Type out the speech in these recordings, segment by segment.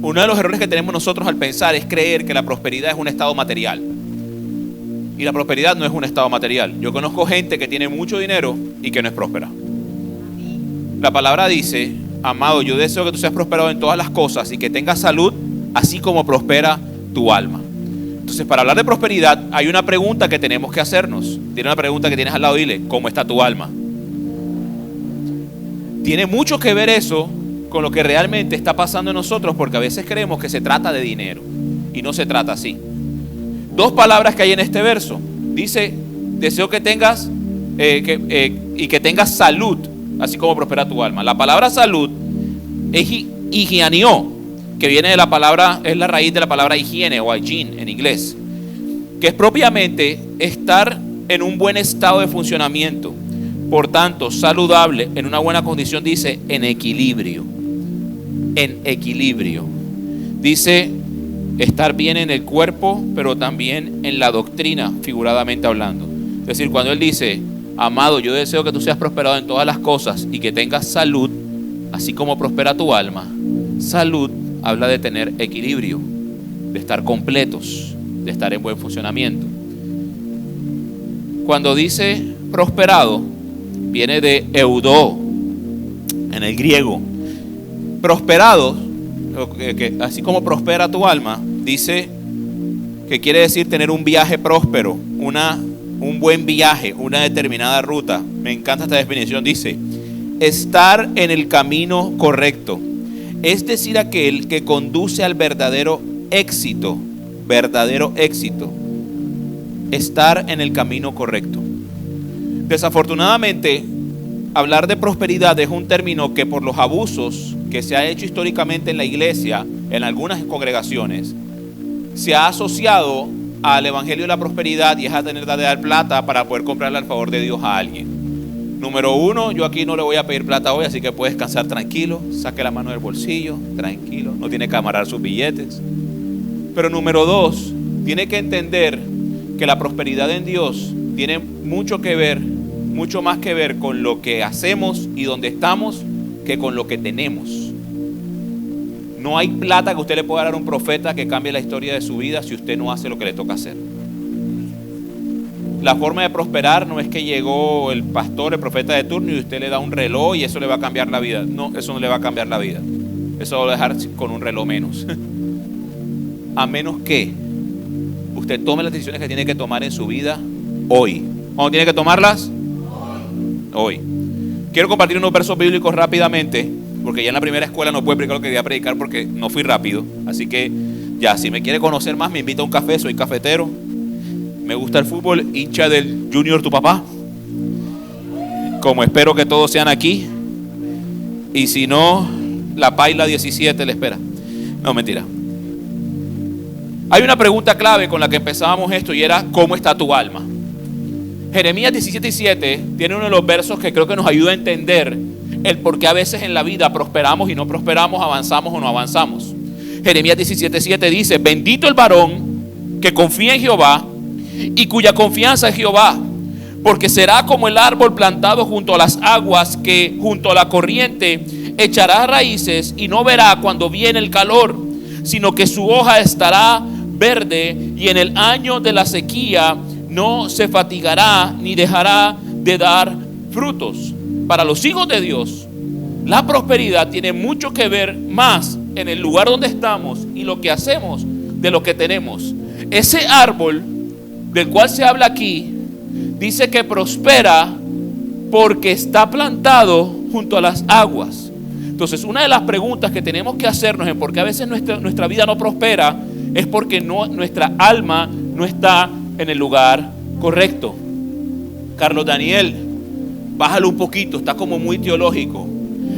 Uno de los errores que tenemos nosotros al pensar es creer que la prosperidad es un estado material. Y la prosperidad no es un estado material. Yo conozco gente que tiene mucho dinero y que no es próspera. La palabra dice: amado, yo deseo que tú seas prosperado en todas las cosas y que tengas salud, así como prospera tu alma. Entonces, para hablar de prosperidad, hay una pregunta que tenemos que hacernos. Tiene una pregunta que tienes al lado, dile: ¿cómo está tu alma? Tiene mucho que ver eso con lo que realmente está pasando en nosotros, porque a veces creemos que se trata de dinero y no se trata así. Dos palabras que hay en este verso. Dice: deseo que tengas y que tengas salud, así como prospera tu alma. La palabra salud es higienió, que viene de la palabra, es la raíz de la palabra higiene o hygiene en inglés, que es propiamente estar en un buen estado de funcionamiento. Por tanto, saludable, en una buena condición, dice en equilibrio. En equilibrio. Dice estar bien en el cuerpo, pero también en la doctrina, figuradamente hablando. Es decir, cuando él dice: amado, yo deseo que tú seas prosperado en todas las cosas y que tengas salud, así como prospera tu alma. Salud habla de tener equilibrio, de estar completos, de estar en buen funcionamiento. Cuando dice prosperado, viene de eudó, en el griego. Prosperado, así como prospera tu alma, dice que quiere decir tener un viaje próspero, un buen viaje, una determinada ruta. Me encanta esta definición. Dice: estar en el camino correcto, es decir, aquel que conduce al verdadero éxito. Verdadero éxito. Estar en el camino correcto. Desafortunadamente, hablar de prosperidad es un término que, por los abusos que se ha hecho históricamente en la iglesia, en algunas congregaciones, se ha asociado al evangelio de la prosperidad y es a tener que dar plata para poder comprarle al favor de Dios a alguien. Número uno, yo aquí no le voy a pedir plata hoy, así que puede descansar tranquilo, saque la mano del bolsillo, tranquilo, no tiene que amarrar sus billetes. Pero número dos, tiene que entender que la prosperidad en Dios tiene mucho que ver, mucho más que ver con lo que hacemos y donde estamos que con lo que tenemos. No hay plata que usted le pueda dar a un profeta que cambie la historia de su vida si usted no hace lo que le toca hacer. La forma de prosperar no es que llegó el pastor, el profeta de turno y usted le da un reloj y eso le va a cambiar la vida. No, eso no le va a cambiar la vida. Eso lo va a dejar con un reloj menos. A menos que usted tome las decisiones que tiene que tomar en su vida hoy. ¿Cuándo tiene que tomarlas? Hoy. Quiero compartir unos versos bíblicos rápidamente, porque ya en la primera escuela no pude predicar lo que quería predicar porque no fui rápido. Así que ya, si me quiere conocer más, me invita a un café, soy cafetero. Me gusta el fútbol, hincha del Junior tu papá. Como espero que todos sean aquí. Y si no, la Paila 17 le espera. No, mentira. Hay una pregunta clave con la que empezábamos esto y era: ¿cómo está tu alma? Jeremías 17:7 tiene uno de los versos que creo que nos ayuda a entender el por qué a veces en la vida prosperamos y no prosperamos, avanzamos o no avanzamos. Jeremías 17:7 dice: bendito el varón que confía en Jehová y cuya confianza es Jehová, porque será como el árbol plantado junto a las aguas, que junto a la corriente echará raíces y no verá cuando viene el calor, sino que su hoja estará verde, y en el año de la sequía no se fatigará ni dejará de dar frutos. Para los hijos de Dios, la prosperidad tiene mucho que ver más en el lugar donde estamos y lo que hacemos de lo que tenemos. Ese árbol del cual se habla aquí dice que prospera porque está plantado junto a las aguas. Entonces, una de las preguntas que tenemos que hacernos en por qué a veces nuestra vida no prospera es porque nuestra alma no está en el lugar correcto. Carlos Daniel, bájalo un poquito, está como muy teológico.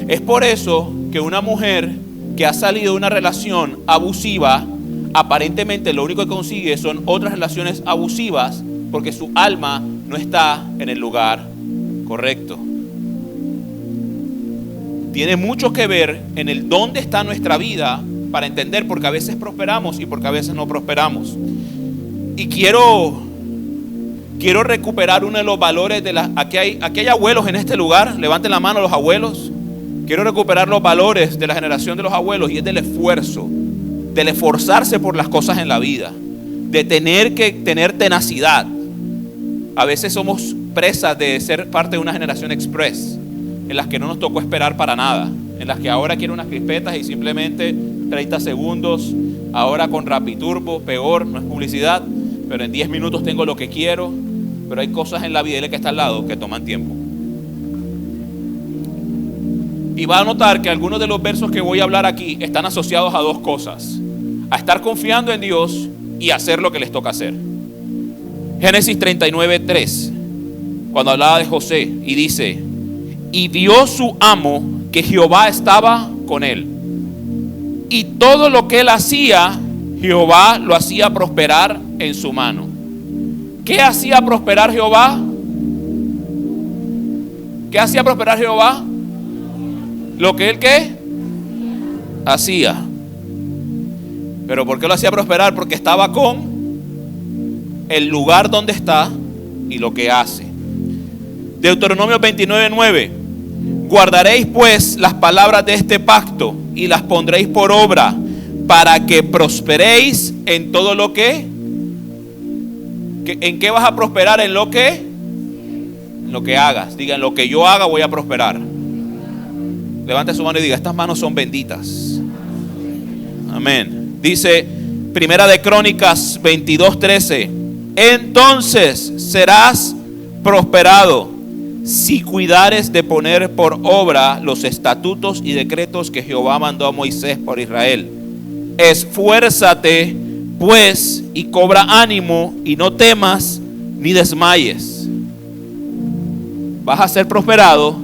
Es por eso que una mujer que ha salido de una relación abusiva, aparentemente lo único que consigue son otras relaciones abusivas, porque su alma no está en el lugar correcto. Tiene mucho que ver en el dónde está nuestra vida para entender por qué a veces prosperamos y por qué a veces no prosperamos. Y quiero recuperar uno de los valores de aquí hay abuelos en este lugar. Levanten la mano los abuelos. Quiero recuperar los valores de la generación de los abuelos, y es del esfuerzo, del esforzarse por las cosas en la vida, de tener que tener tenacidad. A veces somos presas de ser parte de una generación express, en las que no nos tocó esperar para nada, en las que ahora quiero unas crispetas y simplemente 30 segundos, ahora con Rapiturbo, peor, no es publicidad, pero en 10 minutos tengo lo que quiero. Pero hay cosas en la vida, él que está al lado, que toman tiempo. Y va a notar que algunos de los versos que voy a hablar aquí están asociados a dos cosas: a estar confiando en Dios y hacer lo que les toca hacer. Génesis 39:3, cuando hablaba de José, y dice: y vio su amo que Jehová estaba con él, y todo lo que él hacía, Jehová lo hacía prosperar en su mano. ¿Qué hacía prosperar Jehová? ¿Qué hacía prosperar Jehová? Lo que él, ¿qué? Hacía. ¿Pero por qué lo hacía prosperar? Porque estaba con el lugar donde está y lo que hace. Deuteronomio 29:9. Guardaréis pues las palabras de este pacto y las pondréis por obra, para que prosperéis en todo lo que... ¿En qué vas a prosperar? En lo que hagas. Diga: en lo que yo haga voy a prosperar. Levante su mano y diga: estas manos son benditas. Amén. Dice Primera de Crónicas 22:13: entonces serás prosperado si cuidares de poner por obra los estatutos y decretos que Jehová mandó a Moisés por Israel. Esfuérzate pues y cobra ánimo, y no temas ni desmayes. Vas a ser prosperado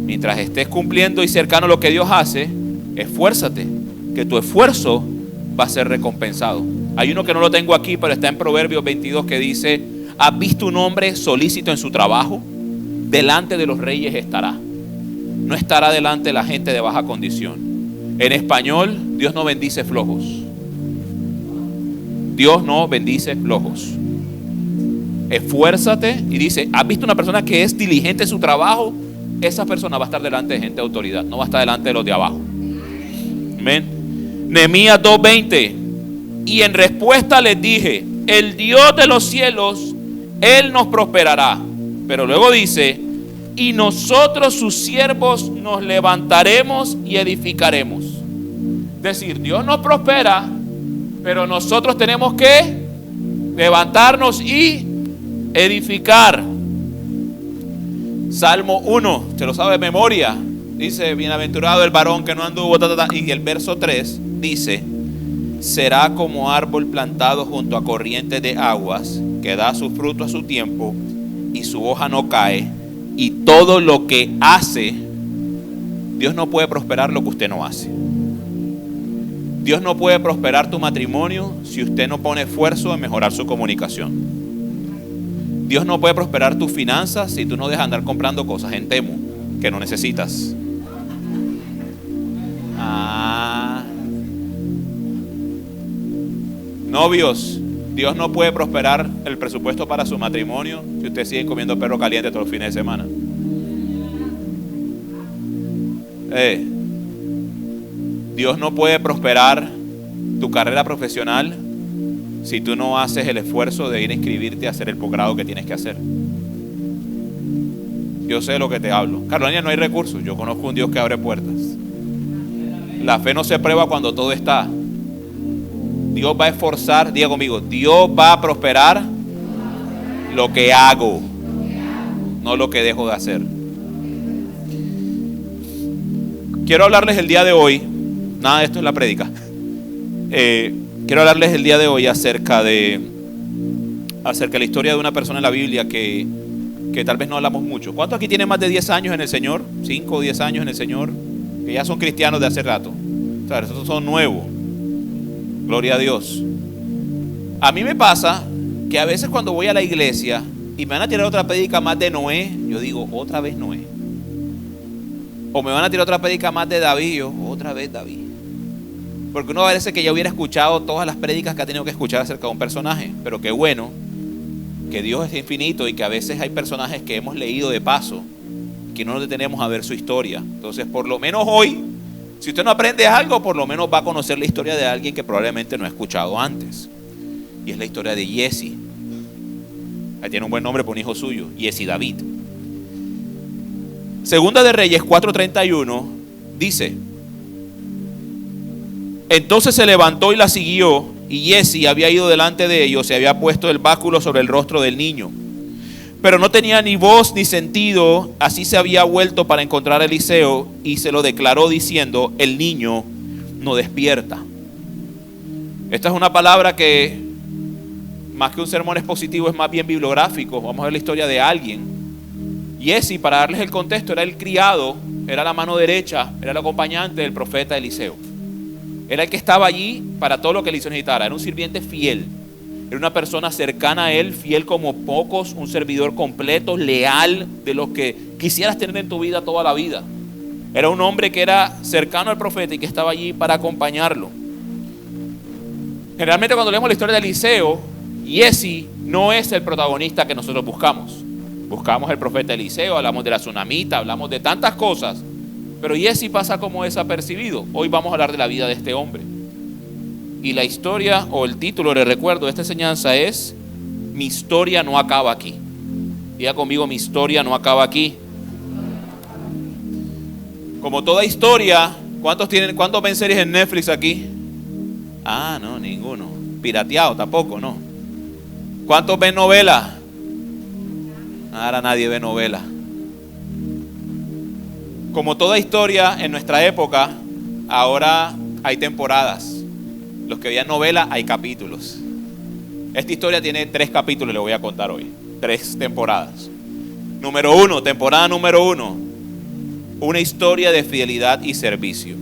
mientras estés cumpliendo y cercano a lo que Dios hace. Esfuérzate, que tu esfuerzo va a ser recompensado. Hay uno que no lo tengo aquí, pero está en Proverbios 22, que dice: ¿has visto un hombre solícito en su trabajo? Delante de los reyes estará. No estará delante de la gente de baja condición. En español, Dios no bendice flojos. Dios no bendice flojos. Esfuérzate, y dice: ¿has visto una persona que es diligente en su trabajo? Esa persona va a estar delante de gente de autoridad, no va a estar delante de los de abajo. Amén. Nehemías 2:20: y en respuesta les dije: el Dios de los cielos, Él nos prosperará. Pero luego dice: y nosotros sus siervos nos levantaremos y edificaremos. Es decir, Dios nos prospera, pero nosotros tenemos que levantarnos y edificar. Salmo 1, se lo sabe de memoria. Dice: bienaventurado el varón que no anduvo, y el verso 3 dice: será como árbol plantado junto a corrientes de aguas, que da su fruto a su tiempo, y su hoja no cae, y todo lo que hace. Dios no puede prosperar lo que usted no hace. Dios no puede prosperar tu matrimonio si usted no pone esfuerzo en mejorar su comunicación. Dios no puede prosperar tus finanzas si tú no dejas andar comprando cosas en Temu que no necesitas. Novios, Dios no puede prosperar el presupuesto para su matrimonio si usted sigue comiendo perro caliente todos los fines de semana. Dios no puede prosperar tu carrera profesional si tú no haces el esfuerzo de ir a inscribirte a hacer el posgrado que tienes que hacer. Yo sé de lo que te hablo. Carolina, no hay recursos. Yo conozco un Dios que abre puertas. La fe no se prueba cuando todo está. Dios va a esforzar, diga conmigo: Dios va a prosperar lo que hago, no lo que dejo de hacer. Quiero hablarles el día de hoy, nada de esto es la prédica. Quiero hablarles el día de hoy acerca de la historia de una persona en la Biblia que tal vez no hablamos mucho. ¿Cuántos aquí tienen más de 10 años en el Señor? 5 o 10 años en el Señor, que ya son cristianos de hace rato. O sea, esos son nuevos. Gloria a Dios. A mí me pasa que a veces cuando voy a la iglesia y me van a tirar otra prédica más de Noé, yo digo: otra vez Noé. O me van a tirar otra prédica más de David, yo: otra vez David. Porque uno parece que ya hubiera escuchado todas las prédicas que ha tenido que escuchar acerca de un personaje. Pero qué bueno que Dios es infinito y que a veces hay personajes que hemos leído de paso que no nos detenemos a ver su historia. Entonces, por lo menos hoy, si usted no aprende algo, por lo menos va a conocer la historia de alguien que probablemente no ha escuchado antes. Y es la historia de Jesse. Ahí tiene un buen nombre por un hijo suyo, Jesse David. Segunda de Reyes 4:31 dice: entonces se levantó y la siguió, y Jesse había ido delante de ellos y había puesto el báculo sobre el rostro del niño. Pero no tenía ni voz ni sentido. Así se había vuelto para encontrar a Eliseo y se lo declaró diciendo: el niño no despierta. Esta es una palabra que más que un sermón expositivo es más bien bibliográfico. Vamos a ver la historia de alguien. Jesse, para darles el contexto, era el criado, era la mano derecha, era el acompañante del profeta Eliseo. Era el que estaba allí para todo lo que Eliseo necesitara. Era un sirviente fiel. Era una persona cercana a él, fiel como pocos, un servidor completo, leal, de los que quisieras tener en tu vida toda la vida. Era un hombre que era cercano al profeta y que estaba allí para acompañarlo. Generalmente cuando leemos la historia de Eliseo, Jesse no es el protagonista que nosotros buscamos. Buscamos el profeta Eliseo, hablamos de la tsunamita, hablamos de tantas cosas, pero Jesse pasa como desapercibido. Hoy vamos a hablar de la vida de este hombre. Y la historia, o el título, le recuerdo, de esta enseñanza es: mi historia no acaba aquí. Diga conmigo: mi historia no acaba aquí. Como toda historia, ¿cuántos ven series en Netflix aquí? Ah, no, ninguno. Pirateado tampoco, no. ¿Cuántos ven novelas? Ahora nadie ve novelas. Como toda historia en nuestra época, ahora hay temporadas. Los que veían novelas, hay capítulos. Esta historia tiene 3 capítulos, le voy a contar hoy. 3 temporadas. Temporada número 1. Una historia de fidelidad y servicio.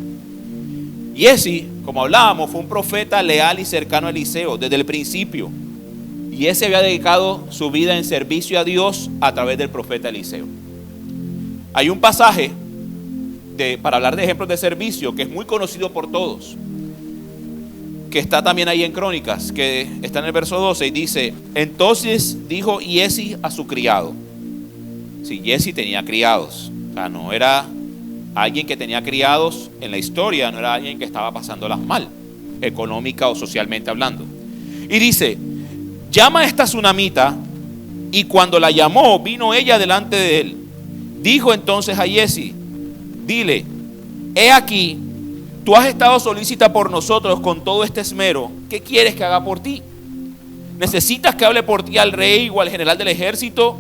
Jesse, como hablábamos, fue un profeta leal y cercano a Eliseo desde el principio. Y Jesse había dedicado su vida en servicio a Dios a través del profeta Eliseo. Hay un pasaje para hablar de ejemplos de servicio que es muy conocido por todos, que está también ahí en Crónicas, que está en el verso 12 y dice: entonces dijo Jesse a su criado. Sí, Jesse tenía criados. O sea, no era alguien que tenía criados en la historia, no era alguien que estaba pasándolas mal, económica o socialmente hablando. Y dice: llama a esta tsunamita. Y cuando la llamó, vino ella delante de él. Dijo entonces a Jesse: dile, he aquí, tú has estado solícita por nosotros con todo este esmero. ¿Qué quieres que haga por ti? ¿Necesitas que hable por ti al rey o al general del ejército?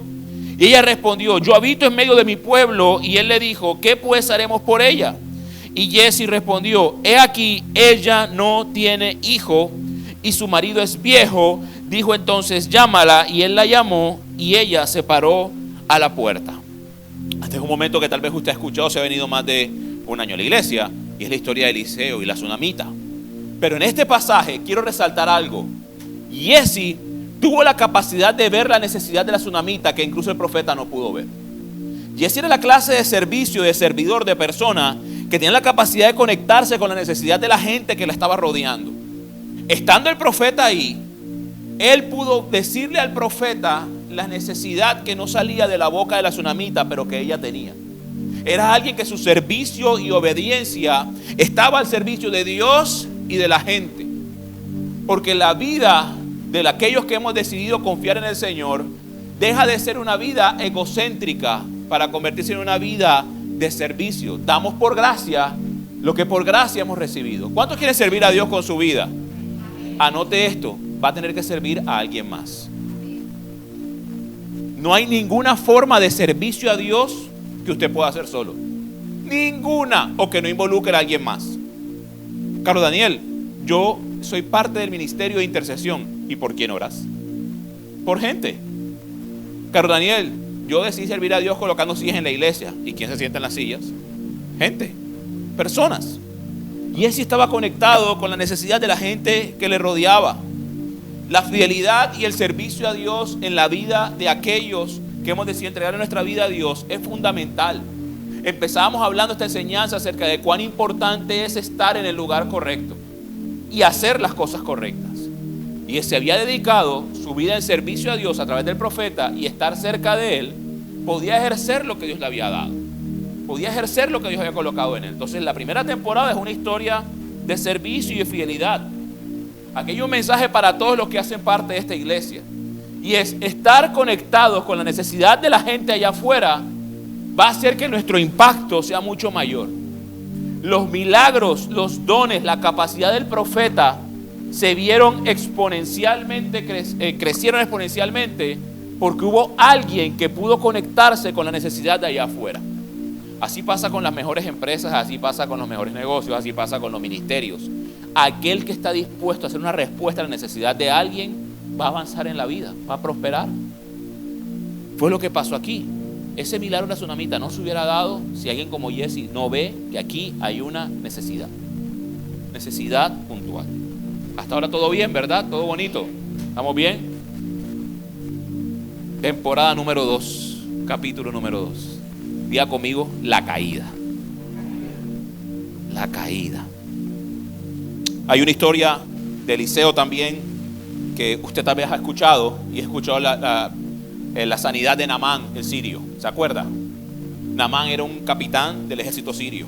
Y ella respondió: yo habito en medio de mi pueblo. Y él le dijo: ¿qué pues haremos por ella? Y Jesse respondió: he aquí, ella no tiene hijo y su marido es viejo. Dijo entonces: llámala. Y él la llamó y ella se paró a la puerta. Este es un momento que tal vez usted ha escuchado, se ha venido más de un año a la iglesia, y es la historia de Eliseo y la tsunamita. Pero en este pasaje quiero resaltar algo. Jesse tuvo la capacidad de ver la necesidad de la tsunamita que incluso el profeta no pudo ver. Jesse era la clase de servicio, de servidor, de persona que tenía la capacidad de conectarse con la necesidad de la gente que la estaba rodeando. Estando el profeta ahí, él pudo decirle al profeta la necesidad que no salía de la boca de la tsunamita, pero que ella tenía. Era alguien que su servicio y obediencia estaba al servicio de Dios y de la gente. Porque la vida de aquellos que hemos decidido confiar en el Señor deja de ser una vida egocéntrica para convertirse en una vida de servicio. Damos por gracia lo que por gracia hemos recibido. ¿Cuántos quieren servir a Dios con su vida? Anote esto: va a tener que servir a alguien más. No hay ninguna forma de servicio a Dios que usted pueda hacer solo. Ninguna, o que no involucre a alguien más. Carlos Daniel, yo soy parte del ministerio de intercesión. ¿Y por quién oras? Por gente. Carlos Daniel, yo decidí servir a Dios colocando sillas en la iglesia. ¿Y quién se sienta en las sillas? Gente, personas. Y él sí estaba conectado con la necesidad de la gente que le rodeaba. La fidelidad y el servicio a Dios en la vida de aquellos que hemos decidido entregar nuestra vida a Dios es fundamental. Empezamos hablando esta enseñanza acerca de cuán importante es estar en el lugar correcto y hacer las cosas correctas. Y él se había dedicado su vida en servicio a Dios a través del profeta, y estar cerca de él, podía ejercer lo que Dios le había dado. podía ejercer lo que Dios había colocado en él. Entonces la primera temporada es una historia de servicio y de fidelidad. Aquí hay un mensaje para todos los que hacen parte de esta iglesia, y es estar conectados con la necesidad de la gente allá afuera va a hacer que nuestro impacto sea mucho mayor. Los milagros, los dones, la capacidad del profeta se vieron exponencialmente, crecieron exponencialmente porque hubo alguien que pudo conectarse con la necesidad de allá afuera. Así pasa con las mejores empresas, así pasa con los mejores negocios, así pasa con los ministerios. Aquel que está dispuesto a hacer una respuesta a la necesidad de alguien va a avanzar en la vida, va a prosperar. Fue lo que pasó aquí. Ese milagro de la tsunamita no se hubiera dado si alguien como Jesse no ve que aquí hay una necesidad puntual. Hasta ahora todo bien, ¿verdad? Todo bonito. ¿Estamos bien? Temporada número 2, capítulo número 2. Diga conmigo, la caída. La caída. Hay una historia de Eliseo también que usted tal vez ha escuchado, y ha escuchado la sanidad de Naamán, el sirio. ¿Se acuerda? Naamán era un capitán del ejército sirio.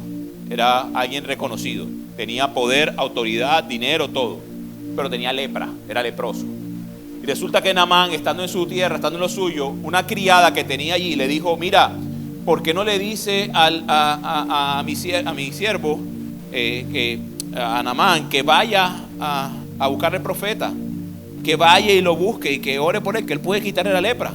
Era alguien reconocido. Tenía poder, autoridad, dinero, todo. Pero tenía lepra, era leproso. Y resulta que Naamán, estando en su tierra, estando en lo suyo, una criada que tenía allí le dijo: mira, ¿por qué no le dice a mi siervo, a Naamán, que vaya a buscar al profeta? Que vaya y lo busque y que ore por él, que él puede quitarle la lepra.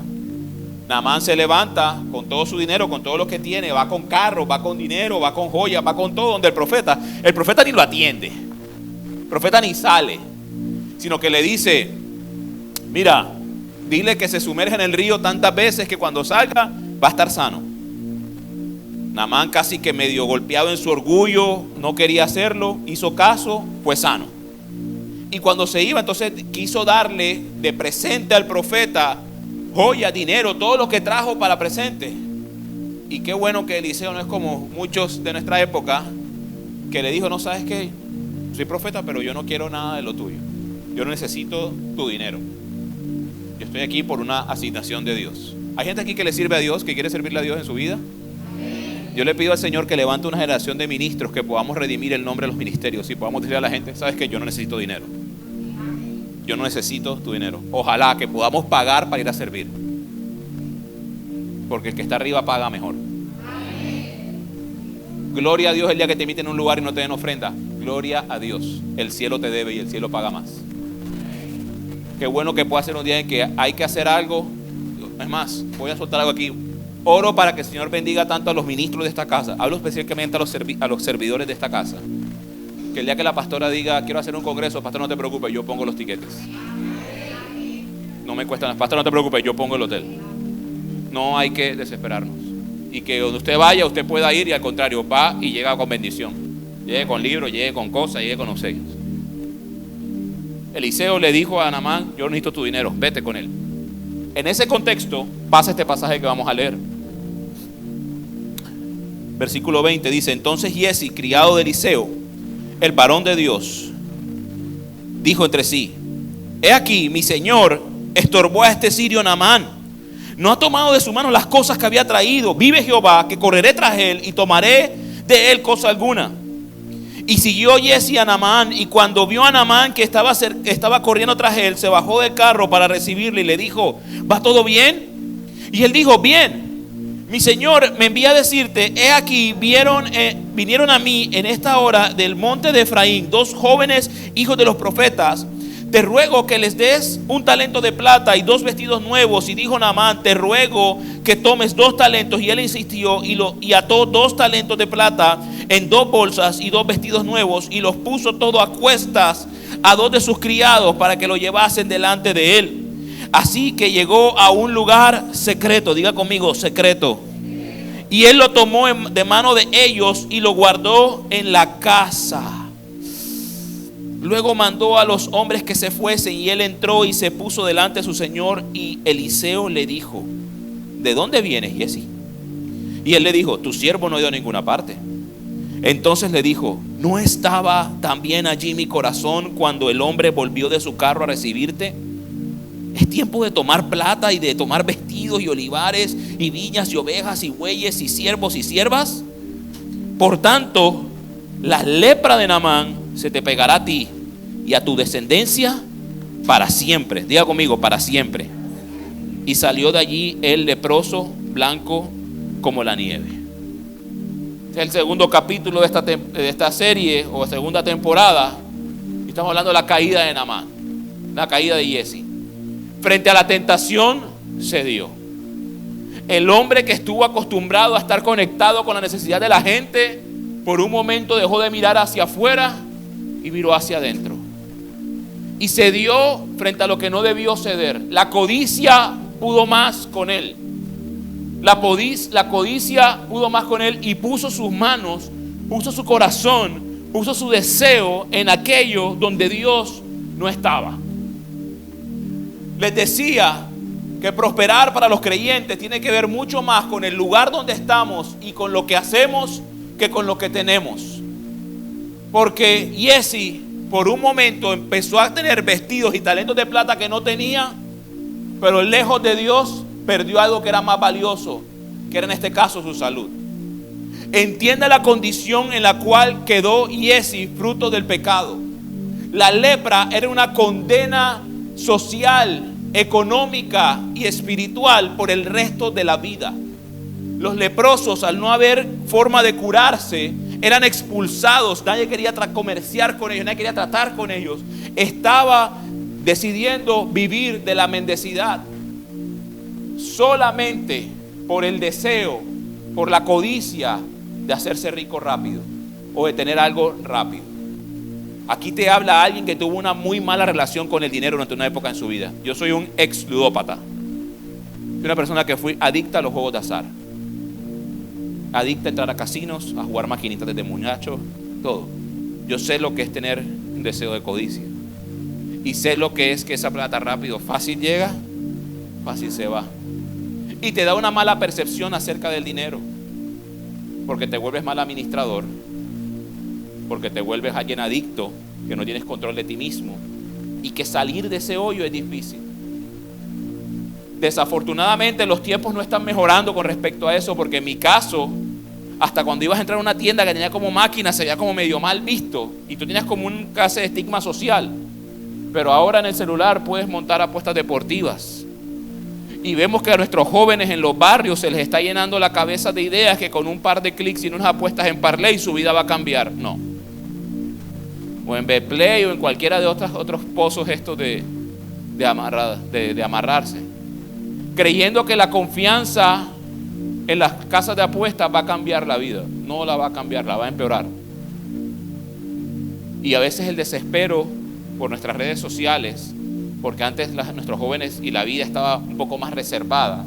Naamán se levanta con todo su dinero, con todo lo que tiene, va con carro, va con dinero, va con joyas, va con todo donde el profeta ni lo atiende, el profeta ni sale, sino que le dice: mira, dile que se sumerge en el río tantas veces que cuando salga va a estar sano. Naamán, casi que medio golpeado en su orgullo, no quería hacerlo, hizo caso, fue sano. Y cuando se iba, entonces quiso darle de presente al profeta joya, dinero, todo lo que trajo para presente. Y qué bueno que Eliseo no es como muchos de nuestra época, que le dijo: no, ¿sabes qué? Soy profeta, pero yo no quiero nada de lo tuyo. Yo no necesito tu dinero. Yo estoy aquí por una asignación de Dios. ¿Hay gente aquí que le sirve a Dios, que quiere servirle a Dios en su vida? Yo le pido al Señor que levante una generación de ministros, que podamos redimir el nombre de los ministerios y podamos decirle a la gente: ¿sabes qué? Yo no necesito dinero. Yo no necesito tu dinero. Ojalá que podamos pagar para ir a servir, porque el que está arriba paga mejor. Gloria a Dios el día que te inviten a un lugar y no te den ofrenda. Gloria a Dios. El cielo te debe y el cielo paga más. Qué bueno que pueda ser un día en que hay que hacer algo. Es más, voy a soltar algo aquí. Oro para que el Señor bendiga tanto a los ministros de esta casa. Hablo específicamente a los servidores de esta casa. Que el día que la pastora diga: quiero hacer un congreso, pastor, no te preocupes, yo pongo los tiquetes. No me cuesta nada. Pastor, no te preocupes, yo pongo el hotel. No hay que desesperarnos. Y que donde usted vaya, usted pueda ir, y al contrario, va y llega con bendición. Llegue con libros, llegue con cosas, llegue con obsequios. Eliseo le dijo a Naamán: yo no necesito tu dinero, vete con él. En ese contexto pasa este pasaje que vamos a leer. Versículo 20 dice: entonces Jesse, criado de Eliseo, el varón de Dios, dijo entre sí: he aquí, mi señor estorbó a este sirio Naamán. No ha tomado de su mano las cosas que había traído. Vive Jehová, que correré tras él y tomaré de él cosa alguna. Y siguió Jesse a Naamán, y cuando vio a Naamán que estaba corriendo tras él, se bajó del carro para recibirle y le dijo: ¿va todo bien? Y él dijo: bien. Mi señor me envía a decirte: he aquí, vinieron a mí en esta hora del monte de Efraín 2 jóvenes hijos de los profetas. Te ruego que les des 1 talento de plata y 2 vestidos nuevos. Y dijo Naamán: te ruego que tomes 2 talentos. Y él insistió y ató 2 talentos de plata en 2 bolsas y 2 vestidos nuevos, y los puso todo a cuestas a 2 de sus criados para que lo llevasen delante de él. Así que llegó a un lugar secreto. Diga conmigo: secreto. Y él lo tomó de mano de ellos y lo guardó en la casa. Luego mandó a los hombres que se fuesen, y él entró y se puso delante de su señor. Y Eliseo le dijo: ¿de dónde vienes, Jesse? Y él le dijo: tu siervo no ha ido a ninguna parte. Entonces le dijo: ¿no estaba también allí mi corazón cuando el hombre volvió de su carro a recibirte? Es tiempo de tomar plata y de tomar vestidos y olivares y viñas y ovejas y bueyes y siervos y siervas. Por tanto, la lepra de Naamán se te pegará a ti y a tu descendencia para siempre. Diga conmigo, para siempre. Y salió de allí el leproso, blanco como la nieve. Es el segundo capítulo de esta serie o segunda temporada. Y estamos hablando de la caída de Naamán, la caída de Giesi. Frente a la tentación cedió. El hombre que estuvo acostumbrado a estar conectado con la necesidad de la gente, por un momento dejó de mirar hacia afuera y miró hacia adentro. Y cedió frente a lo que no debió ceder. La codicia pudo más con él. La codicia pudo más con él y puso sus manos, puso su corazón, puso su deseo en aquello donde Dios no estaba. Les decía que prosperar para los creyentes tiene que ver mucho más con el lugar donde estamos y con lo que hacemos que con lo que tenemos. Porque Giesi por un momento empezó a tener vestidos y talentos de plata que no tenía, pero lejos de Dios perdió algo que era más valioso, que era en este caso su salud. Entienda la condición en la cual quedó Giesi fruto del pecado. La lepra era una condena social, económica y espiritual por el resto de la vida. Los leprosos, al no haber forma de curarse, eran expulsados. Nadie quería comerciar con ellos, nadie quería tratar con ellos. Estaba decidiendo vivir de la mendicidad solamente por el deseo, por la codicia de hacerse rico rápido o de tener algo rápido. Aquí te habla alguien que tuvo una muy mala relación con el dinero durante una época en su vida. Yo soy un ex ludópata. Soy una persona que fui adicta a los juegos de azar, adicta a entrar a casinos, a jugar maquinitas desde muchacho, todo. Yo sé lo que es tener un deseo de codicia. Y sé lo que es que esa plata rápido, fácil llega, fácil se va. Y te da una mala percepción acerca del dinero. Porque te vuelves mal administrador. Porque te vuelves alguien adicto, que no tienes control de ti mismo. Y que salir de ese hoyo es difícil. Desafortunadamente los tiempos no están mejorando con respecto a eso, porque en mi caso, hasta cuando ibas a entrar a una tienda que tenía como máquina, se veía como medio mal visto y tú tenías como un caso de estigma social. Pero ahora en el celular puedes montar apuestas deportivas y vemos que a nuestros jóvenes en los barrios se les está llenando la cabeza de ideas que con un par de clics y unas apuestas en Parlay su vida va a cambiar. No. O en Betplay o en cualquiera de otros pozos estos de amarrarse, creyendo que la confianza en las casas de apuestas va a cambiar la vida. No la va a cambiar, la va a empeorar. Y a veces el desespero por nuestras redes sociales, porque antes nuestros jóvenes y la vida estaba un poco más reservada.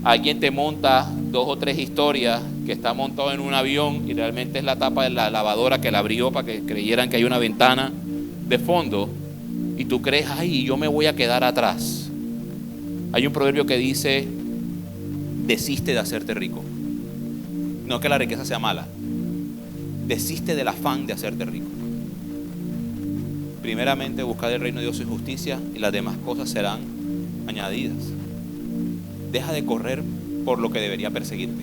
Alguien te monta 2 o 3 historias que está montado en un avión y realmente es la tapa de la lavadora que la abrió para que creyeran que hay una ventana de fondo y tú crees, ay, yo me voy a quedar atrás. Hay un proverbio que dice, desiste de hacerte rico. No que la riqueza sea mala. Desiste del afán de hacerte rico. Primeramente buscar el reino de Dios y justicia y las demás cosas serán añadidas. Deja de correr por lo que debería perseguirte.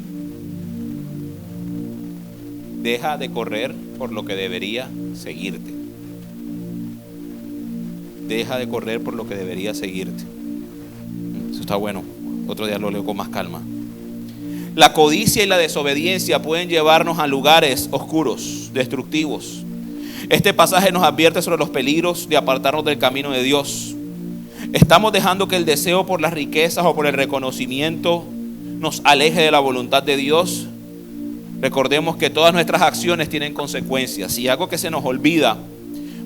Deja de correr por lo que debería seguirte. Deja de correr por lo que debería seguirte. Eso está bueno. Otro día lo leo con más calma. La codicia y la desobediencia pueden llevarnos a lugares oscuros, destructivos. Este pasaje nos advierte sobre los peligros de apartarnos del camino de Dios. Estamos dejando que el deseo por las riquezas o por el reconocimiento nos aleje de la voluntad de Dios. Recordemos que todas nuestras acciones tienen consecuencias. Y algo que se nos olvida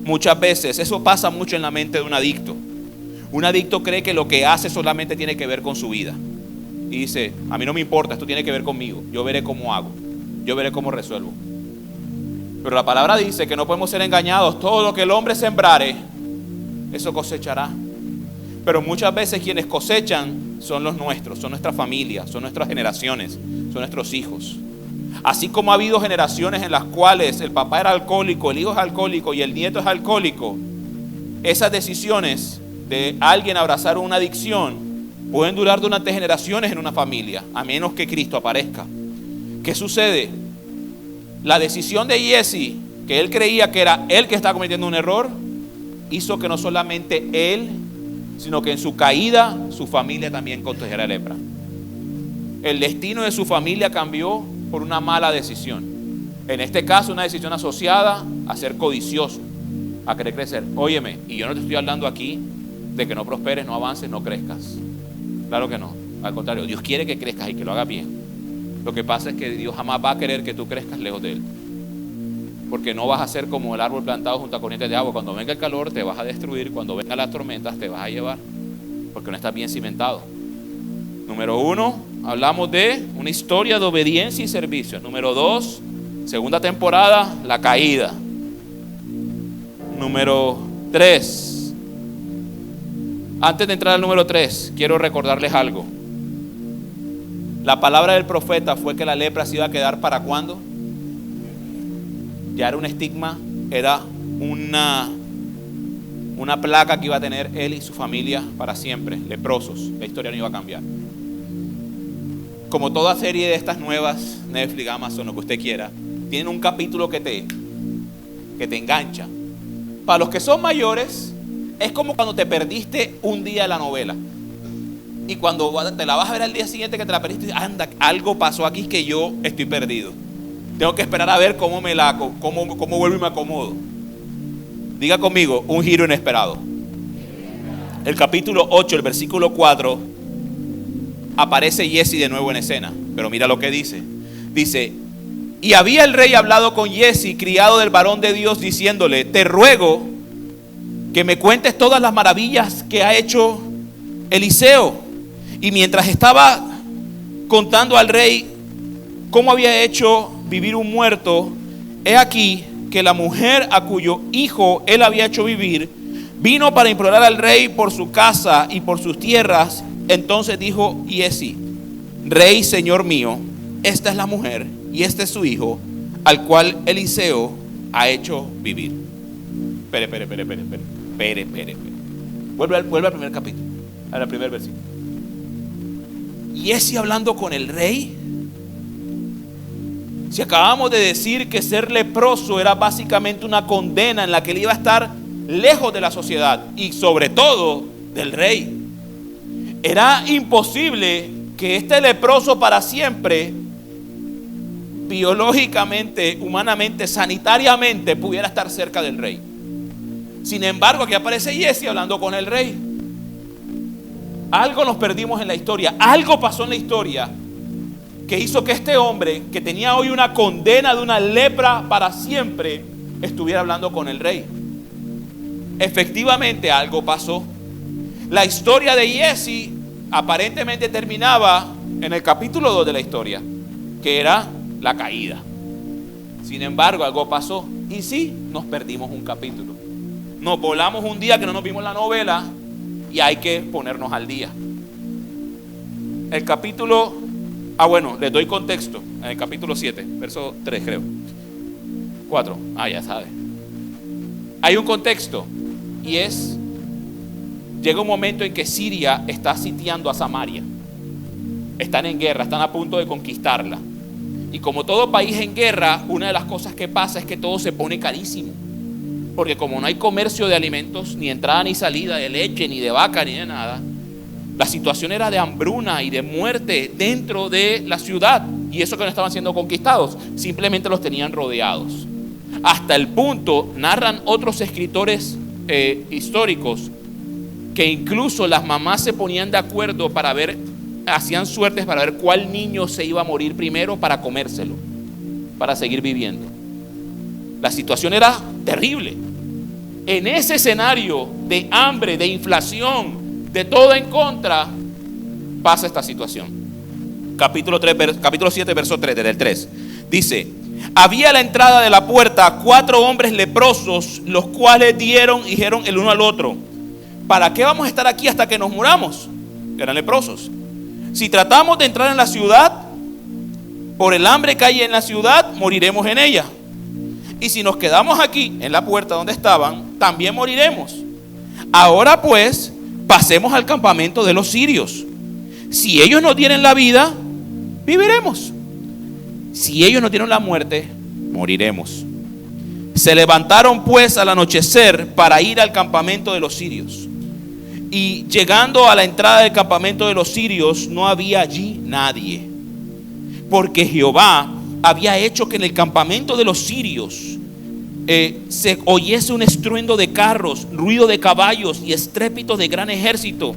muchas veces, eso pasa mucho en la mente de un adicto. Un adicto cree que lo que hace solamente tiene que ver con su vida. Y dice, a mí no me importa, esto tiene que ver conmigo. Yo veré cómo hago, yo veré cómo resuelvo. Pero la palabra dice que no podemos ser engañados. Todo lo que el hombre sembrare, eso cosechará. Pero muchas veces quienes cosechan son los nuestros, son nuestras familias, son nuestras generaciones, son nuestros hijos. Así como ha habido generaciones en las cuales el papá era alcohólico, el hijo es alcohólico y el nieto es alcohólico, esas decisiones de alguien abrazar una adicción pueden durar durante generaciones en una familia, a menos que Cristo aparezca. ¿Qué sucede? La decisión de Giesi, que él creía que era él que estaba cometiendo un error, hizo que no solamente él, sino que en su caída su familia también contrajera lepra. El destino de su familia cambió por una mala decisión. En este caso, una decisión asociada a ser codicioso, a querer crecer. Óyeme, y yo no te estoy hablando aquí de que no prosperes, no avances, no crezcas. Claro que no. Al contrario, Dios quiere que crezcas y que lo hagas bien. Lo que pasa es que Dios jamás va a querer que tú crezcas lejos de Él. Porque no vas a ser como el árbol plantado junto a corrientes de agua. Cuando venga el calor te vas a destruir. Cuando vengan las tormentas te vas a llevar. Porque no estás bien cimentado. Número 1, hablamos de una historia de obediencia y servicio. Número 2, segunda temporada, la caída. Número 3. Antes de entrar al número 3, quiero recordarles algo. La palabra del profeta fue que la lepra se iba a quedar ¿para cuándo? Ya era un estigma, era una plaga que iba a tener él y su familia para siempre, leprosos. La historia no iba a cambiar. Como toda serie de estas nuevas, Netflix, Amazon, lo que usted quiera, tienen un capítulo que te engancha. Para los que son mayores, es como cuando te perdiste un día de la novela. Y cuando te la vas a ver al día siguiente que te la perdiste, anda, algo pasó aquí que yo estoy perdido. Tengo que esperar a ver cómo vuelvo y me acomodo. Diga conmigo, un giro inesperado. El capítulo 8, el versículo 4, aparece Giesi de nuevo en escena. Pero mira lo que dice. Dice, y había el rey hablado con Giesi, criado del varón de Dios, diciéndole, te ruego que me cuentes todas las maravillas que ha hecho Eliseo. Y mientras estaba contando al rey cómo había hecho vivir un muerto, he aquí que la mujer a cuyo hijo él había hecho vivir, vino para implorar al rey por su casa y por sus tierras. Entonces dijo Giesi, rey, señor mío, esta es la mujer y este es su hijo, al cual Eliseo ha hecho vivir. Espere. Vuelve al primer capítulo, al primer versículo. Giesi hablando con el rey. Si acabamos de decir que ser leproso era básicamente una condena en la que él iba a estar lejos de la sociedad y sobre todo del rey. Era imposible que este leproso para siempre, biológicamente, humanamente, sanitariamente, pudiera estar cerca del rey. Sin embargo, aquí aparece Giesi hablando con el rey. Algo nos perdimos en la historia, algo pasó en la historia que hizo que este hombre, que tenía hoy una condena de una lepra para siempre, estuviera hablando con el rey. Efectivamente algo pasó. La historia de Giesi aparentemente terminaba en el capítulo 2 de la historia, que era la caída. Sin embargo, algo pasó y sí, nos perdimos un capítulo. Nos volamos un día que no nos vimos la novela y hay que ponernos al día. El capítulo, les doy contexto. En el capítulo 7, verso 3 creo. 4, ya sabe. Hay un contexto y llega un momento en que Siria está sitiando a Samaria. Están en guerra, están a punto de conquistarla. Y como todo país en guerra, una de las cosas que pasa es que todo se pone carísimo. Porque como no hay comercio de alimentos, ni entrada ni salida de leche, ni de vaca, ni de nada, la situación era de hambruna y de muerte dentro de la ciudad. Y eso que no estaban siendo conquistados, simplemente los tenían rodeados. Hasta el punto, narran otros escritores históricos, que incluso las mamás se ponían de acuerdo para ver, hacían suertes para ver cuál niño se iba a morir primero para comérselo, para seguir viviendo. La situación era terrible. En ese escenario de hambre, de inflación, de todo en contra, pasa esta situación. Capítulo 7, verso 3, desde el 3. Dice, había a la entrada de la puerta 4 hombres leprosos, los cuales dijeron el uno al otro, ¿para qué vamos a estar aquí hasta que nos muramos? Eran leprosos. Si tratamos de entrar en la ciudad, por el hambre que hay en la ciudad, moriremos en ella. Y si nos quedamos aquí, en la puerta donde estaban, también moriremos. Ahora pues, pasemos al campamento de los sirios. Si ellos no tienen la vida, viviremos. Si ellos no tienen la muerte, moriremos. Se levantaron pues al anochecer para ir al campamento de los sirios. Y llegando a la entrada del campamento de los sirios, no había allí nadie, porque Jehová había hecho que en el campamento de los sirios se oyese un estruendo de carros, ruido de caballos y estrépito de gran ejército.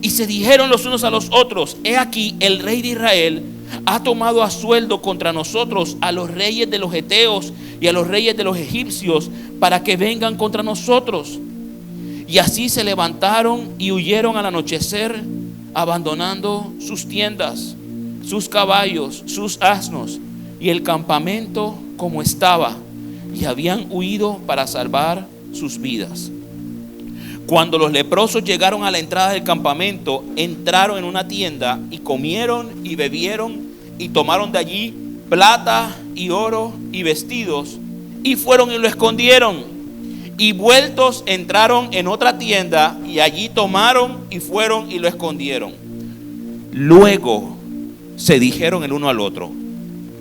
Y se dijeron los unos a los otros: he aquí, el rey de Israel ha tomado a sueldo contra nosotros a los reyes de los heteos y a los reyes de los egipcios, para que vengan contra nosotros. Y así se levantaron y huyeron al anochecer, abandonando sus tiendas, sus caballos, sus asnos y el campamento como estaba, y habían huido para salvar sus vidas. Cuando los leprosos llegaron a la entrada del campamento, entraron en una tienda y comieron y bebieron y tomaron de allí plata y oro y vestidos, y fueron y lo escondieron. Y vueltos entraron en otra tienda y allí tomaron y fueron y lo escondieron. Luego se dijeron el uno al otro: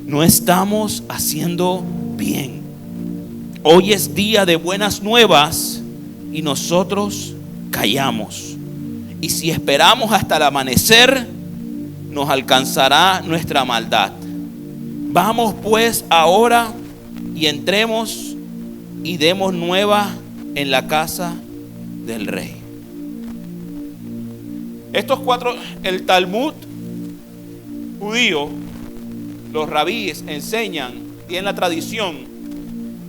no estamos haciendo bien. Hoy es día de buenas nuevas y nosotros callamos. Y si esperamos hasta el amanecer, nos alcanzará nuestra maldad. Vamos pues ahora y entremos y demos nueva en la casa del rey. Estos cuatro, el Talmud judío, los rabíes enseñan, tienen la tradición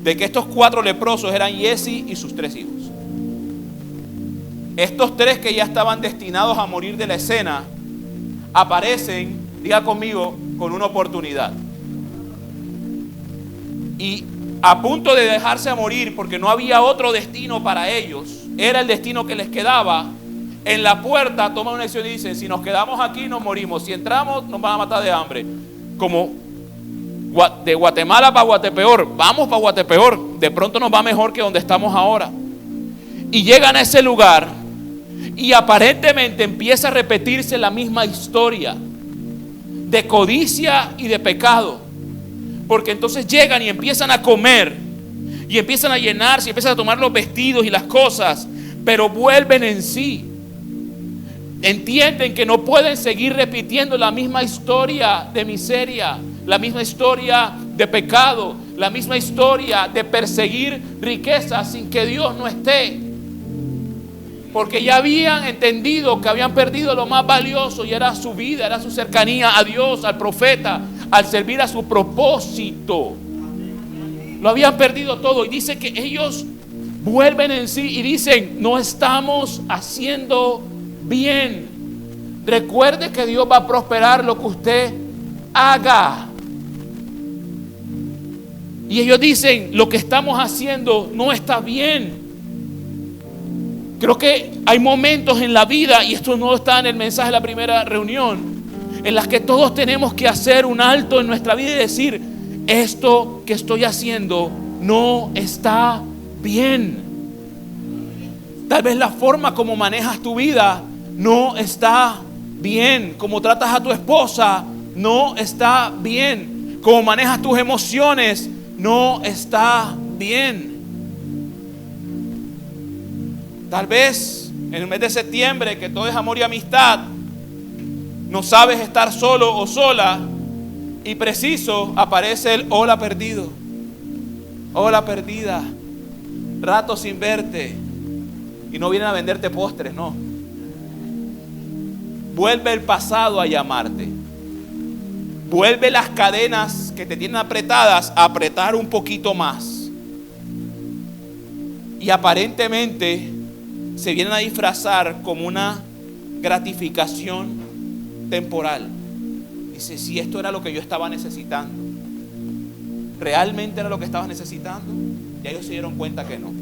de que estos cuatro leprosos eran Giesi y sus 3 hijos. Estos 3 que ya estaban destinados a morir de la escena aparecen, diga conmigo, con una oportunidad. Y a punto de dejarse a morir porque no había otro destino para ellos, era el destino que les quedaba. En la puerta toman una decisión y dicen: si nos quedamos aquí nos morimos, si entramos nos van a matar de hambre. Como de Guatemala para Guatepeor, vamos para Guatepeor, de pronto nos va mejor que donde estamos ahora. Y llegan a ese lugar y aparentemente empieza a repetirse la misma historia de codicia y de pecado. Porque entonces llegan y empiezan a comer y empiezan a llenarse y empiezan a tomar los vestidos y las cosas, pero vuelven en sí. Entienden que no pueden seguir repitiendo la misma historia de miseria, la misma historia de pecado, la misma historia de perseguir riquezas sin que Dios no esté. Porque ya habían entendido que habían perdido lo más valioso, y era su vida, era su cercanía a Dios, al profeta, al servir a su propósito. Lo habían perdido todo. Y dice que ellos vuelven en sí y dicen: no estamos haciendo bien. Recuerde que Dios va a prosperar lo que usted haga. Y ellos dicen: lo que estamos haciendo no está bien. Creo que hay momentos en la vida, y esto no está en el mensaje de la primera reunión, en las que todos tenemos que hacer un alto en nuestra vida y decir: esto que estoy haciendo no está bien. Tal vez la forma como manejas tu vida no está bien. Como tratas a tu esposa no está bien. Como manejas tus emociones no está bien. Tal vez en el mes de septiembre, que todo es amor y amistad, no sabes estar solo o sola, y preciso aparece el hola perdido, hola perdida, rato sin verte, y no vienen a venderte postres, no. Vuelve el pasado a llamarte. Vuelve las cadenas que te tienen apretadas a apretar un poquito más. Y aparentemente se vienen a disfrazar como una gratificación temporal. Dice: si esto era lo que yo estaba necesitando, ¿realmente era lo que estabas necesitando? Ya ellos se dieron cuenta que no.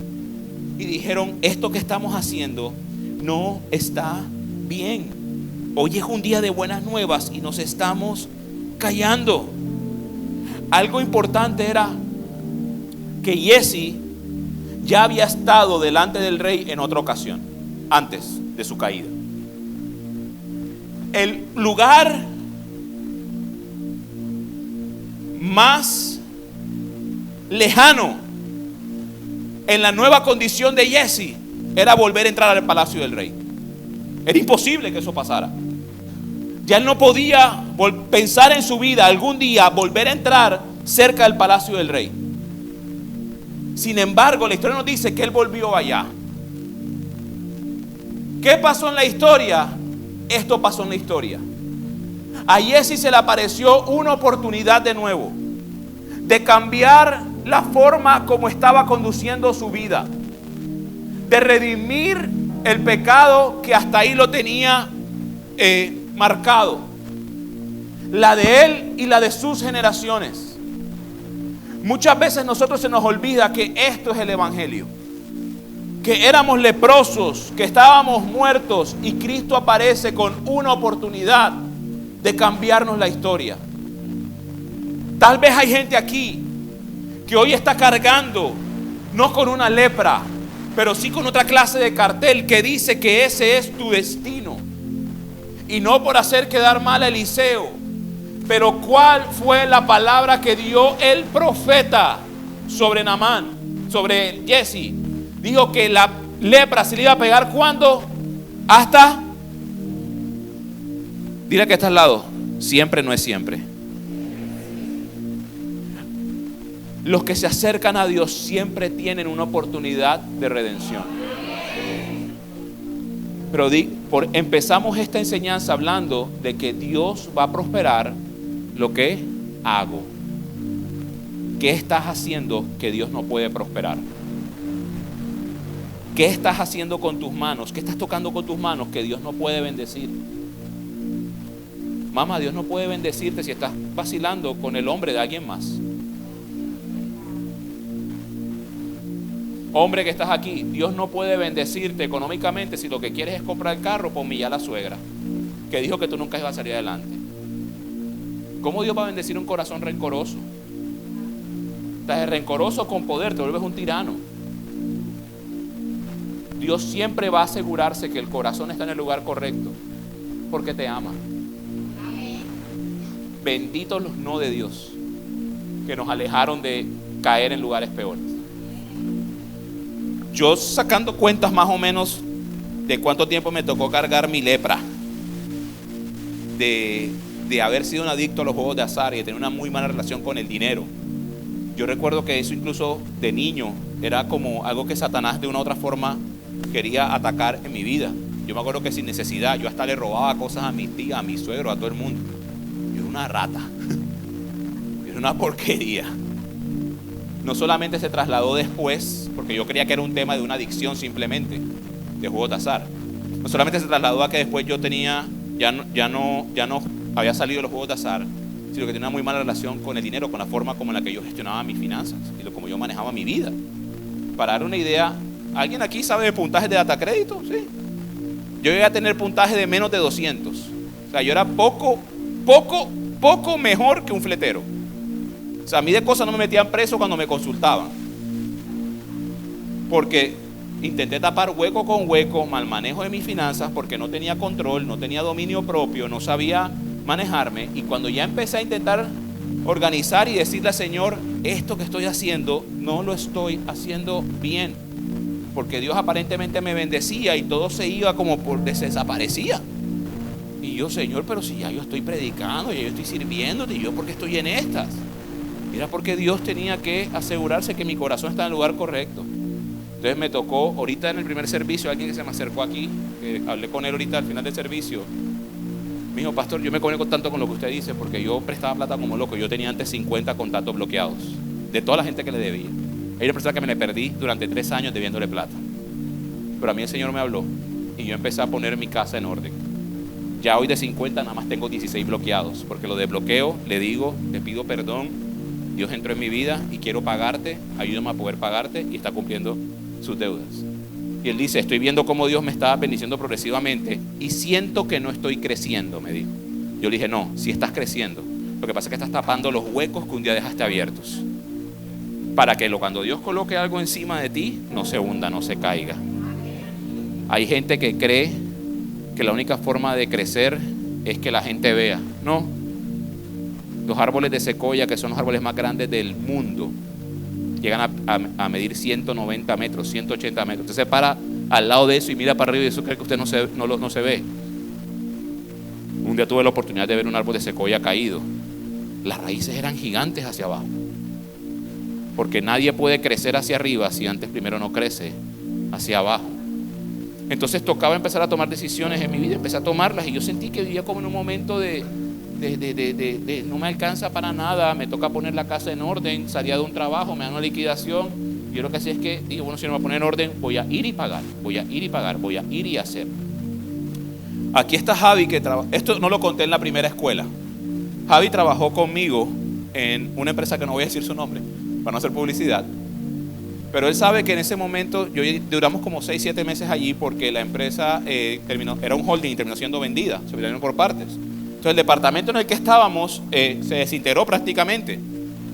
Y dijeron: esto que estamos haciendo no está bien. Hoy es un día de buenas nuevas y nos estamos callando. Algo importante era que Giesi ya había estado delante del rey en otra ocasión, antes de su caída. El lugar más lejano en la nueva condición de Jesse era volver a entrar al palacio del rey. Era imposible que eso pasara. Ya él no podía pensar en su vida algún día volver a entrar cerca del palacio del rey. Sin embargo, la historia nos dice que él volvió allá. ¿Qué pasó en la historia? Esto pasó en la historia. A Jesse se le apareció una oportunidad de nuevo, de cambiar la forma como estaba conduciendo su vida, de redimir el pecado que hasta ahí lo tenía marcado, la de él y la de sus generaciones. Muchas veces nosotros se nos olvida que esto es el evangelio, que éramos leprosos, que estábamos muertos y Cristo aparece con una oportunidad de cambiarnos la historia. Tal vez hay gente aquí que hoy está cargando, no con una lepra, pero sí con otra clase de cartel que dice que ese es tu destino. Y no por hacer quedar mal a Eliseo, pero ¿cuál fue la palabra que dio el profeta sobre Naamán, sobre Jesse? Dijo que la lepra se le iba a pegar ¿cuándo? Hasta, dile que está al lado, siempre no es siempre. Los que se acercan a Dios siempre tienen una oportunidad de redención. Pero empezamos esta enseñanza hablando de que Dios va a prosperar lo que hago. ¿Qué estás haciendo que Dios no puede prosperar? ¿Qué estás haciendo con tus manos? ¿Qué estás tocando con tus manos que Dios no puede bendecir? Mamá, Dios no puede bendecirte si estás vacilando con el hombre de alguien más. Hombre que estás aquí, Dios no puede bendecirte económicamente si lo que quieres es comprar el carro para humillar a la suegra, que dijo que tú nunca ibas a salir adelante. ¿Cómo Dios va a bendecir un corazón rencoroso? Estás rencoroso con poder, te vuelves un tirano. Dios siempre va a asegurarse que el corazón está en el lugar correcto, porque te ama. Benditos los no de Dios, que nos alejaron de caer en lugares peores. Yo sacando cuentas más o menos de cuánto tiempo me tocó cargar mi lepra, de haber sido un adicto a los juegos de azar y de tener una muy mala relación con el dinero. Yo recuerdo que eso incluso de niño era como algo que Satanás de una u otra forma quería atacar en mi vida. Yo me acuerdo que sin necesidad, yo hasta le robaba cosas a mi tía, a mi suegro, a todo el mundo. Yo era una rata, yo era una porquería. No solamente se trasladó después, porque yo creía que era un tema de una adicción simplemente, de juegos de azar. No solamente se trasladó a que después yo tenía, ya no había salido de los juegos de azar, sino que tenía una muy mala relación con el dinero, con la forma como en la que yo gestionaba mis finanzas y como yo manejaba mi vida. Para dar una idea, ¿alguien aquí sabe de puntajes de datacrédito? Sí. Yo llegué a tener puntaje de menos de 200. O sea, yo era poco mejor que un fletero. O sea, a mí de cosas no me metían preso cuando me consultaban. Porque intenté tapar hueco con hueco, mal manejo de mis finanzas, porque no tenía control, no tenía dominio propio, no sabía manejarme. Y cuando ya empecé a intentar organizar y decirle al Señor, esto que estoy haciendo, no lo estoy haciendo bien. Porque Dios aparentemente me bendecía y todo se iba como se desaparecía. Y yo, Señor, pero si ya yo estoy predicando, ya yo estoy sirviéndote, y yo ¿por qué estoy en estas? Era porque Dios tenía que asegurarse que mi corazón está en el lugar correcto. Entonces me tocó, ahorita en el primer servicio, alguien que se me acercó aquí, que hablé con él ahorita al final del servicio, me dijo, pastor, yo me conecto tanto con lo que usted dice, porque yo prestaba plata como loco. Yo tenía antes 50 contactos bloqueados, de toda la gente que le debía. Hay una persona que me le perdí durante 3 años debiéndole plata. Pero a mí el Señor me habló, y yo empecé a poner mi casa en orden. Ya hoy de 50 nada más tengo 16 bloqueados, porque lo desbloqueo, le digo, le pido perdón. Dios entró en mi vida y quiero pagarte, ayúdame a poder pagarte, y está cumpliendo sus deudas. Y él dice, estoy viendo cómo Dios me está bendiciendo progresivamente y siento que no estoy creciendo, me dijo. Yo le dije, no, sí estás creciendo. Lo que pasa es que estás tapando los huecos que un día dejaste abiertos. Para que cuando Dios coloque algo encima de ti, no se hunda, no se caiga. Hay gente que cree que la única forma de crecer es que la gente vea. No. Los árboles de secoya, que son los árboles más grandes del mundo, llegan a medir 190 metros, 180 metros. Usted se para al lado de eso y mira para arriba y eso cree que usted no se ve. Un día tuve la oportunidad de ver un árbol de secoya caído. Las raíces eran gigantes hacia abajo. Porque nadie puede crecer hacia arriba si antes primero no crece hacia abajo. Entonces tocaba empezar a tomar decisiones en mi vida. Empecé a tomarlas y yo sentí que vivía como en un momento de no me alcanza para nada, me toca poner la casa en orden, salía de un trabajo, me dan una liquidación. Yo lo que hacía es que digo, bueno, si no me voy a poner en orden, voy a ir y pagar, voy a ir y hacer. Aquí está Javi, que esto no lo conté en la primera escuela. Javi trabajó conmigo en una empresa que no voy a decir su nombre para no hacer publicidad, pero él sabe que en ese momento duramos como 6-7 meses allí porque la empresa era un holding y terminó siendo vendida, se vendieron por partes. Entonces el departamento en el que estábamos se desintegró prácticamente,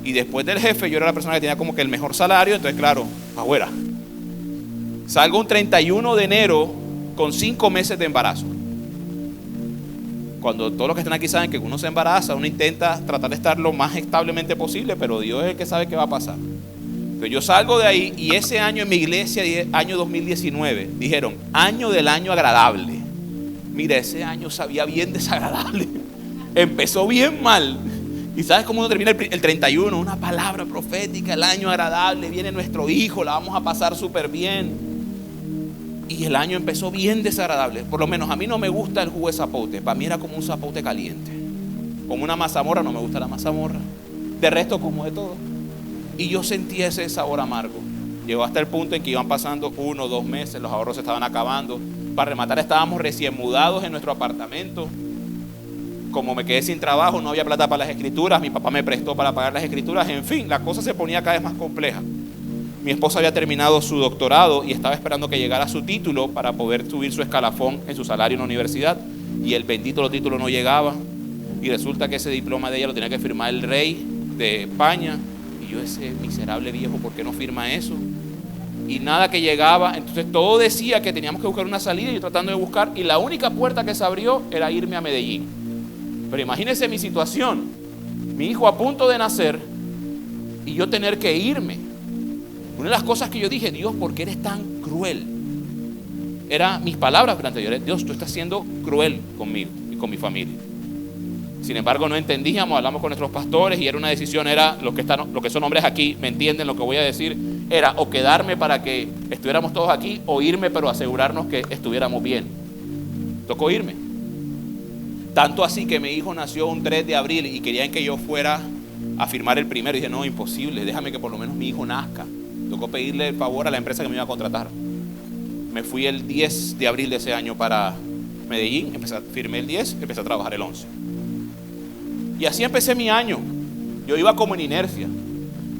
y después del jefe yo era la persona que tenía como que el mejor salario. Entonces claro, afuera. Salgo un 31 de enero con 5 meses de embarazo. Cuando todos los que están aquí saben que uno se embaraza, uno intenta tratar de estar lo más establemente posible, pero Dios es el que sabe qué va a pasar. Entonces yo salgo de ahí, y ese año en mi iglesia, año 2019, dijeron, año del año agradable. Mira, ese año sabía bien desagradable. Empezó bien mal. Y ¿sabes cómo uno termina el 31? Una palabra profética, el año agradable, viene nuestro hijo, la vamos a pasar súper bien. Y el año empezó bien desagradable. Por lo menos a mí no me gusta el jugo de zapote. Para mí era como un zapote caliente. Como una mazamorra, no me gusta la mazamorra. De resto como de todo. Y yo sentía ese sabor amargo. Llegó hasta el punto en que iban pasando 1 o 2 meses, los ahorros se estaban acabando. Para rematar, estábamos recién mudados en nuestro apartamento. Como me quedé sin trabajo, no había plata para las escrituras, mi papá me prestó para pagar las escrituras. En fin, la cosa se ponía cada vez más compleja. Mi esposa había terminado su doctorado y estaba esperando que llegara su título para poder subir su escalafón en su salario en la universidad. Y el bendito título no llegaba. Y resulta que ese diploma de ella lo tenía que firmar el rey de España. Y yo, ese miserable viejo, ¿por qué no firma eso? Y nada que llegaba. Entonces todo decía que teníamos que buscar una salida, y yo tratando de buscar, y la única puerta que se abrió era irme a Medellín. Pero imagínense mi situación, mi hijo a punto de nacer y yo tener que irme. Una de las cosas que yo dije, Dios, ¿por qué eres tan cruel? Eran mis palabras durante Dios, Dios, tú estás siendo cruel conmigo y con mi familia. Sin embargo, no entendíamos, hablamos con nuestros pastores y era una decisión, los que son hombres aquí, me entienden lo que voy a decir, era o quedarme para que estuviéramos todos aquí o irme, pero asegurarnos que estuviéramos bien. Tocó irme. Tanto así que mi hijo nació un 3 de abril y querían que yo fuera a firmar el primero. Y dije, no, imposible, déjame que por lo menos mi hijo nazca. Tocó pedirle el favor a la empresa que me iba a contratar. Me fui el 10 de abril de ese año para Medellín, firmé el 10, empecé a trabajar el 11. Y así empecé mi año. Yo iba como en inercia.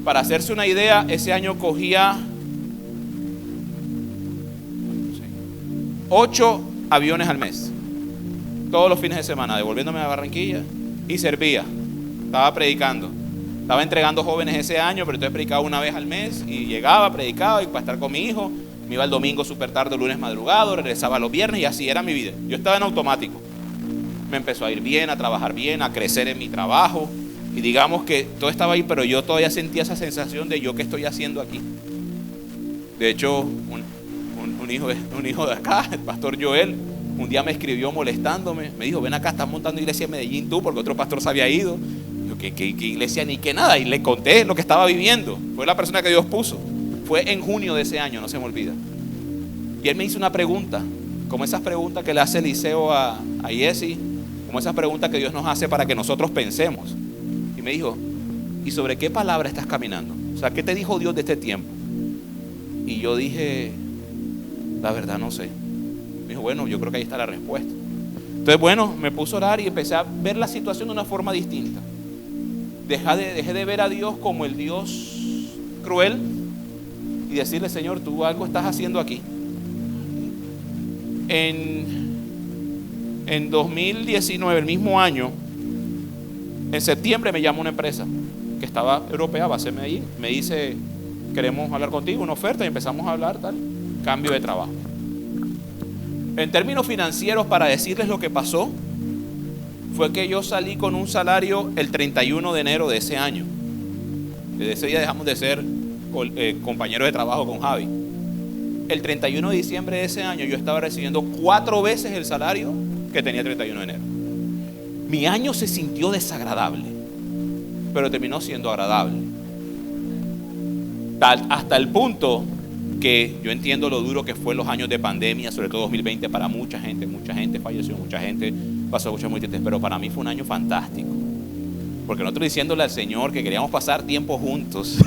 Para hacerse una idea, ese año cogía 8 aviones al mes. Todos los fines de semana, devolviéndome a Barranquilla, y servía. Estaba predicando. Estaba entregando jóvenes ese año, pero entonces predicaba una vez al mes y llegaba, predicaba y para estar con mi hijo. Me iba el domingo súper tarde, el lunes madrugado, regresaba los viernes y así era mi vida. Yo estaba en automático. Me empezó a ir bien, a trabajar bien, a crecer en mi trabajo. Y digamos que todo estaba ahí, pero yo todavía sentía esa sensación de yo, ¿qué estoy haciendo aquí? De hecho, un hijo de acá, el pastor Joel, un día me escribió molestándome. Me dijo, ven acá, estás montando iglesia en Medellín tú, porque otro pastor se había ido. Yo, ¿qué iglesia ni qué nada? Y le conté lo que estaba viviendo. Fue la persona que Dios puso. Fue en junio de ese año, no se me olvida. Y él me hizo una pregunta, como esas preguntas que le hace Eliseo a Jesse, como esas preguntas que Dios nos hace para que nosotros pensemos. Y me dijo, ¿y sobre qué palabra estás caminando? O sea, ¿qué te dijo Dios de este tiempo? Y yo dije, la verdad no sé. Me dijo, bueno, yo creo que ahí está la respuesta. Entonces, bueno, me puse a orar y empecé a ver la situación de una forma distinta. Dejé de ver a Dios como el Dios cruel y decirle, Señor, tú algo estás haciendo aquí. En 2019, el mismo año, en septiembre me llama una empresa que estaba europea, base en Medellín. Me dice, queremos hablar contigo, una oferta, y empezamos a hablar, tal, cambio de trabajo. En términos financieros, para decirles lo que pasó, fue que yo salí con un salario el 31 de enero de ese año. Desde ese día dejamos de ser compañeros de trabajo con Javi. El 31 de diciembre de ese año yo estaba recibiendo 4 veces el salario que tenía el 31 de enero. Mi año se sintió desagradable, pero terminó siendo agradable. Hasta el punto que yo entiendo lo duro que fue los años de pandemia, sobre todo 2020 para mucha gente falleció, mucha gente pasó muchas muy tristes, pero para mí fue un año fantástico. Porque nosotros diciéndole al Señor que queríamos pasar tiempo juntos.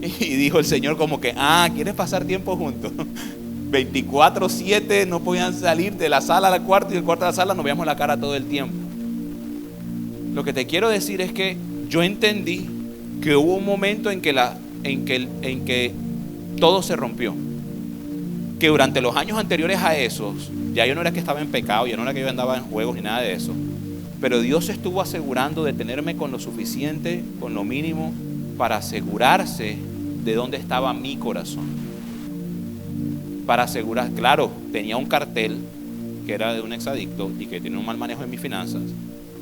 Y dijo el Señor como que, ¿quieres pasar tiempo juntos? 24/7 no podían salir de la sala al cuarto y del cuarto a la sala nos veíamos la cara todo el tiempo. Lo que te quiero decir es que yo entendí que hubo un momento en que todo se rompió. Que durante los años anteriores a esos, ya yo no era que estaba en pecado, ya no era que yo andaba en juegos ni nada de eso. Pero Dios estuvo asegurando de tenerme con lo suficiente, con lo mínimo, para asegurarse de dónde estaba mi corazón. Para asegurar, claro, tenía un cartel que era de un exadicto y que tenía un mal manejo en mis finanzas,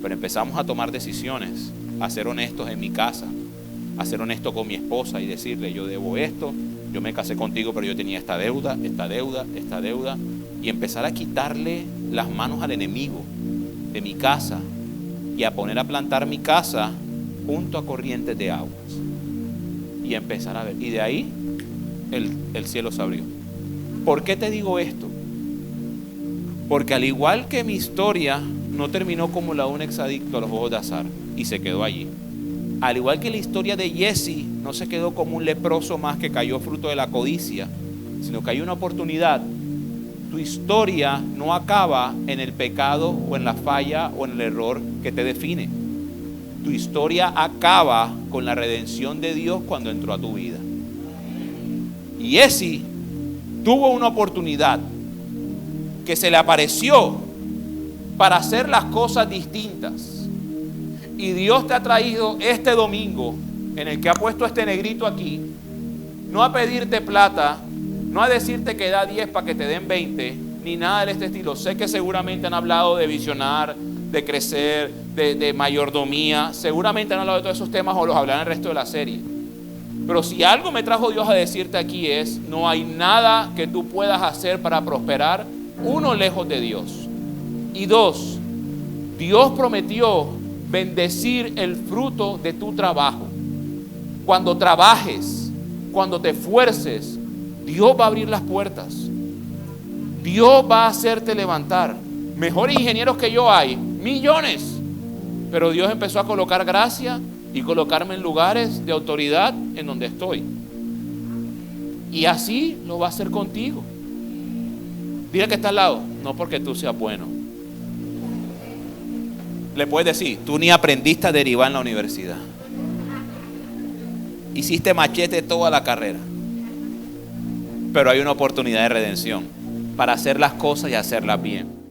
pero empezamos a tomar decisiones, a ser honestos en mi casa, a ser honesto con mi esposa y decirle, yo debo esto, yo me casé contigo, pero yo tenía esta deuda, y empezar a quitarle las manos al enemigo de mi casa y a poner a plantar mi casa junto a corrientes de aguas y empezar a ver, y de ahí el cielo se abrió. ¿Por qué te digo esto? Porque al igual que mi historia no terminó como la de un exadicto a los juegos de azar y se quedó allí, al igual que la historia de Jesse no se quedó como un leproso más que cayó fruto de la codicia, sino que hay una oportunidad. Tu historia no acaba en el pecado o en la falla o en el error que te define. Tu historia acaba con la redención de Dios cuando entró a tu vida. Y Jesse tuvo una oportunidad que se le apareció para hacer las cosas distintas. Y Dios te ha traído este domingo en el que ha puesto este negrito aquí, no a pedirte plata, no a decirte que da 10 para que te den 20, ni nada de este estilo. Sé que seguramente han hablado de visionar, de crecer, de mayordomía. Seguramente han hablado de todos esos temas o los hablarán en el resto de la serie. Pero si algo me trajo Dios a decirte aquí es, no hay nada que tú puedas hacer para prosperar, uno, lejos de Dios. Y dos, Dios prometió bendecir el fruto de tu trabajo. Cuando trabajes, cuando te esfuerces, Dios va a abrir las puertas. Dios va a hacerte levantar. Mejores ingenieros que yo hay, millones. Pero Dios empezó a colocar gracia y colocarme en lugares de autoridad en donde estoy. Y así lo va a hacer contigo. Dile que está al lado, no porque tú seas bueno. Le puedes decir, tú ni aprendiste a derivar en la universidad. Hiciste machete toda la carrera. Pero hay una oportunidad de redención para hacer las cosas y hacerlas bien.